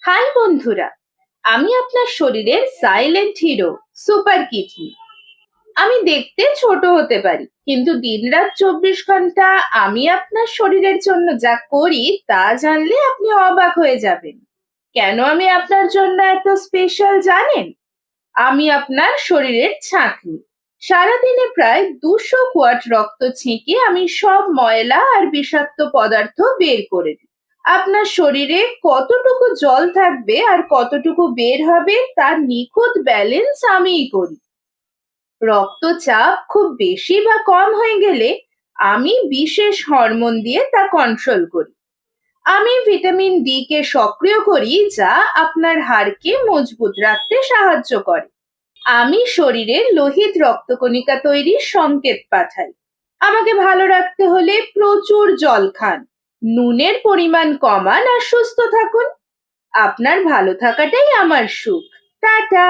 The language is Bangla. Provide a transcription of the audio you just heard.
হাই বন্ধুরা, আমি আপনার শরীরের সাইলেন্ট হিরো, সুপার কিডনি। আমি দেখতে ছোট হতে পারি, কিন্তু দিনরাত 24 ঘন্টা আমি আপনার শরীরের জন্য যা করি তা জানলে আপনি অবাক হয়ে যাবেন। কেন আমি আপনার জন্য এত স্পেশাল জানেন? আমি আপনার শরীরের ছাঁকনি। সারাদিনে প্রায় 200 কোয়াট রক্ত ছেঁকে আমি সব ময়লা আর বিষাক্ত পদার্থ বের করে দিই। আপনার শরীরে কতটুকু জল থাকবে আর কতটুকু বের হবে তার নিখুঁত ব্যালেন্স আমিই করি। রক্তচাপ খুব বেশি বা কম হয়ে গেলে আমি বিশেষ হরমোন দিয়ে তা কন্ট্রোল করি। আমি ভিটামিন ডি কে সক্রিয় করি, যা আপনার হাড়কে মজবুত রাখতে সাহায্য করে। আমি শরীরে লোহিত রক্তকণিকা তৈরির সংকেত পাঠাই। আমাকে ভালো রাখতে হলে প্রচুর জল খান, নুনের পরিমাণ কমান আর সুস্থ থাকুন। আপনার ভালো থাকাটাই আমার সুখ। টাটা।